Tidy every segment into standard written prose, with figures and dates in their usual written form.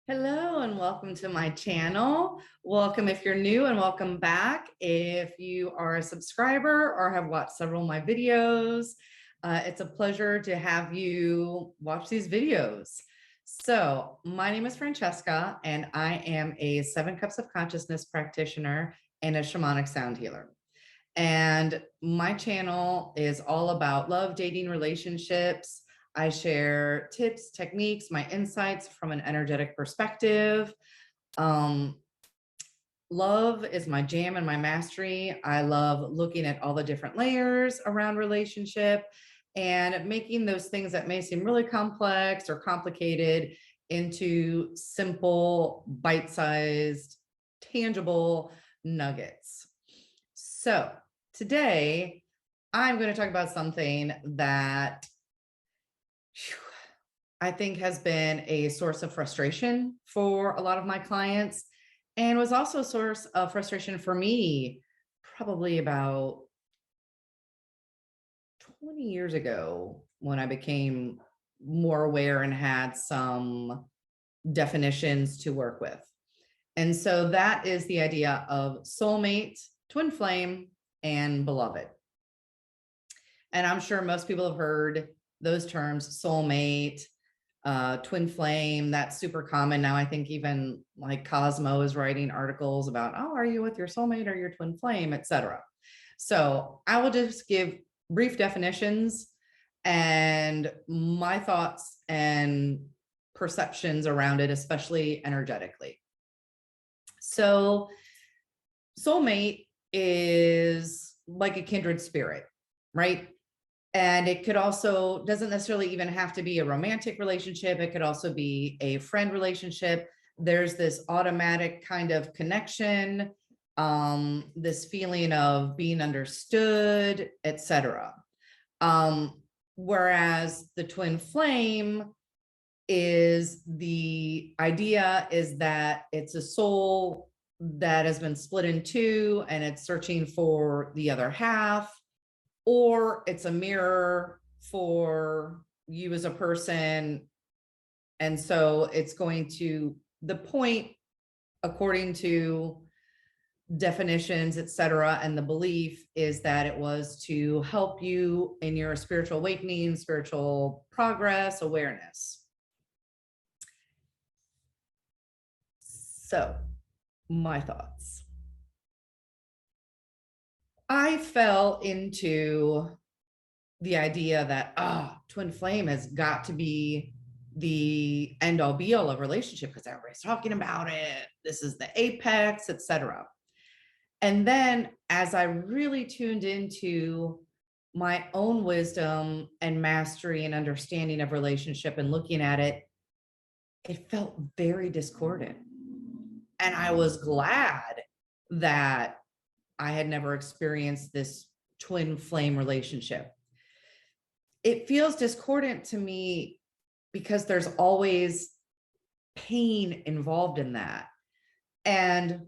Hello and welcome to my channel. Welcome if you're new and welcome back. If you are a subscriber or have watched several of my videos, it's a pleasure to have you watch these videos. So my name is Francesca and I am a 7 Cups of Consciousness practitioner and a shamanic sound healer. And my channel is all about love, dating, relationships. I share tips, techniques, my insights from an energetic perspective. Love is my jam and my mastery. I love looking at all the different layers around relationship and making those things that may seem really complex or complicated into simple, bite-sized, tangible nuggets. So today, I'm going to talk about something that I think has been a source of frustration for a lot of my clients and was also a source of frustration for me probably about 20 years ago when I became more aware and had some definitions to work with. And so that is the idea of soulmate, twin flame, and beloved. And I'm sure most people have heard those terms, soulmate, twin flame. That's super common now. I think even like Cosmo is writing articles about, oh, are you with your soulmate or your twin flame, etc. So I will just give brief definitions and my thoughts and perceptions around it, especially energetically. So soulmate is like a kindred spirit, right? And it could also, doesn't necessarily even have to be a romantic relationship. It could also be a friend relationship. There's this automatic kind of connection, this feeling of being understood, etc. Whereas the twin flame is the idea is that it's a soul that has been split in two and it's searching for the other half, or it's a mirror for you as a person. And so it's going to, the point, according to definitions, etc., and the belief is that it was to help you in your spiritual awakening, spiritual progress, awareness. So my thoughts. I fell into the idea that twin flame has got to be the end all be all of relationship because everybody's talking about it. This is the apex, etc. And then as I really tuned into my own wisdom and mastery and understanding of relationship and looking at it, it felt very discordant. And I was glad that I had never experienced this twin flame relationship. It feels discordant to me because there's always pain involved in that. And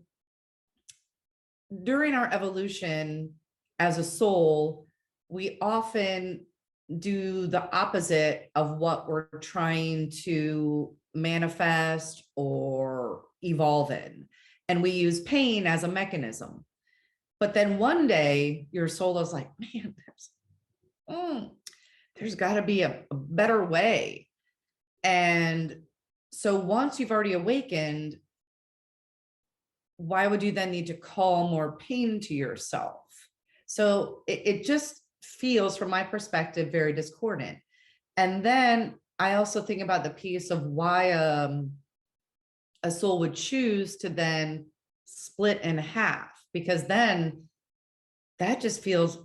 during our evolution as a soul, we often do the opposite of what we're trying to manifest or evolve in. And we use pain as a mechanism. But then one day your soul is like, man, there's got to be a better way. And so once you've already awakened, why would you then need to call more pain to yourself? So it just feels, from my perspective, very discordant. And then I also think about the piece of why a soul would choose to then split in half, because then that just feels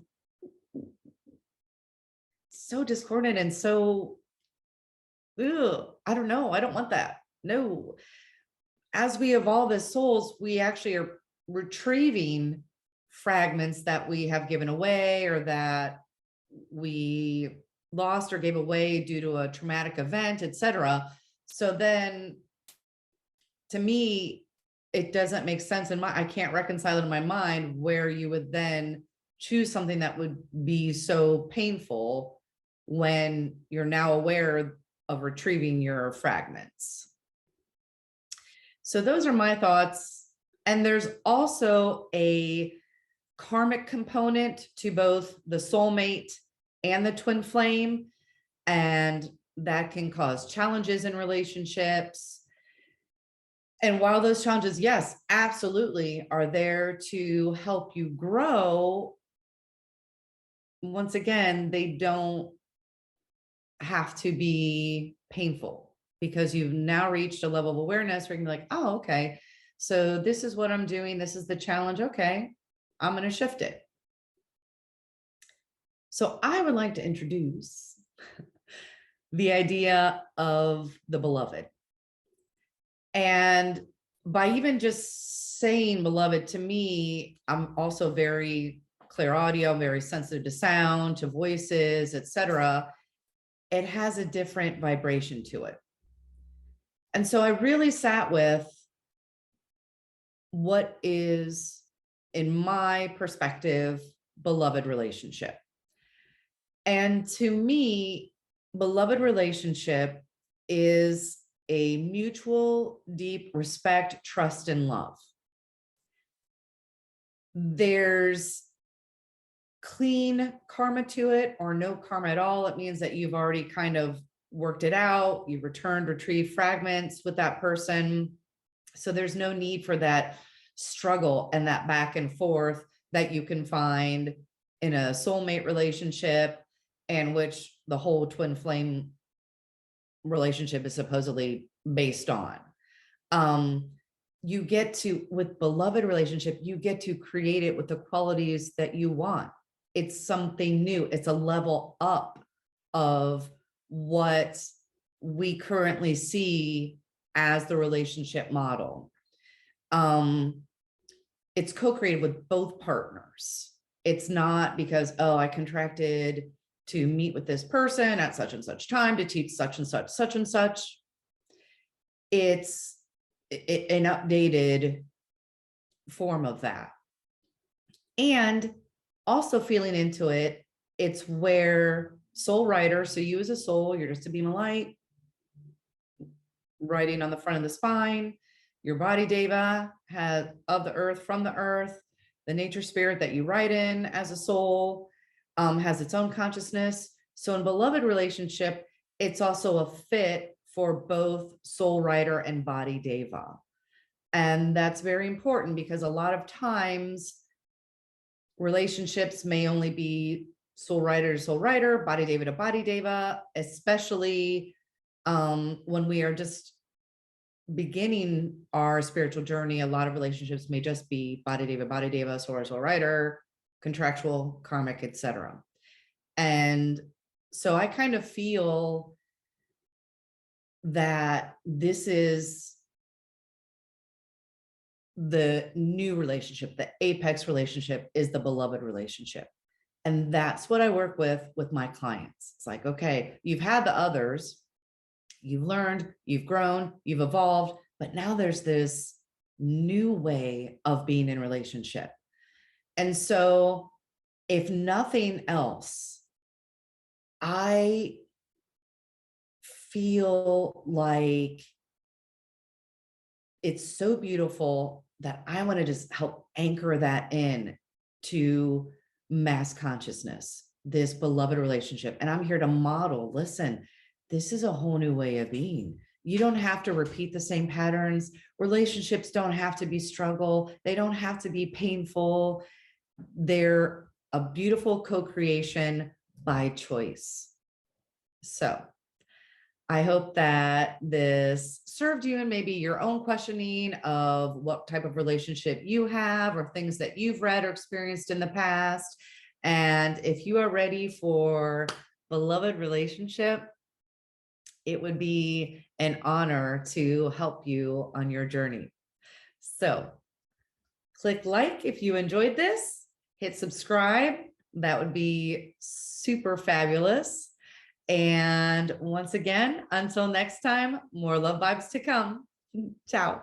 so discordant and so, I don't know. I don't want that. No. As we evolve as souls, we actually are retrieving fragments that we have given away or that we lost or gave away due to a traumatic event, etc. So then to me, it doesn't make sense I can't reconcile it in my mind where you would then choose something that would be so painful when you're now aware of retrieving your fragments. So those are my thoughts. And there's also a karmic component to both the soulmate and the twin flame. And that can cause challenges in relationships. And while those challenges, yes, absolutely are there to help you grow, once again, they don't have to be painful, because you've now reached a level of awareness where you can be like, oh, okay, so this is what I'm doing. This is the challenge. Okay, I'm going to shift it. So I would like to introduce the idea of the beloved. And by even just saying beloved, to me, I'm also very clear audio, very sensitive to sound, to voices, etc. It has a different vibration to it. And so I really sat with what is, in my perspective, beloved relationship. And to me, beloved relationship is a mutual, deep respect, trust, and love. There's clean karma to it, or no karma at all. It means that you've already kind of worked it out. You've returned, retrieved fragments with that person. So there's no need for that struggle and that back and forth that you can find in a soulmate relationship, and which the whole twin flame relationship is supposedly based on. You get to, with beloved relationship, you get to create it with the qualities that you want. It's something new. It's a level up of what we currently see as the relationship model. It's co-created with both partners. It's not because, oh, I contracted to meet with this person at such and such time to teach such and such, such and such. It's an updated form of that. And also feeling into it, it's where soul writer, so you as a soul, you're just a beam of light, writing on the front of the spine. Your body deva has of the earth, from the earth, the nature spirit that you write in as a soul has its own consciousness. So in beloved relationship, it's also a fit for both soul writer and body deva. And that's very important, because a lot of times relationships may only be soul writer to soul writer, body deva to body deva, especially when we are just beginning our spiritual journey. A lot of relationships may just be body deva, soul writer, contractual, karmic, etc. And so I kind of feel that this is the new relationship. The apex relationship is the beloved relationship. And that's what I work with my clients. It's like, okay, you've had the others, you've learned, you've grown, you've evolved, but now there's this new way of being in relationship. And so if nothing else, I feel like it's so beautiful that I want to just help anchor that in to mass consciousness, this beloved relationship. And I'm here to model, listen, this is a whole new way of being. You don't have to repeat the same patterns. Relationships don't have to be struggle. They don't have to be painful. They're a beautiful co-creation by choice. So I hope that this served you in maybe your own questioning of what type of relationship you have, or things that you've read or experienced in the past. And if you are ready for beloved relationship, it would be an honor to help you on your journey. So click like if you enjoyed this, hit subscribe. That would be super fabulous. And once again, until next time, more love vibes to come. Ciao.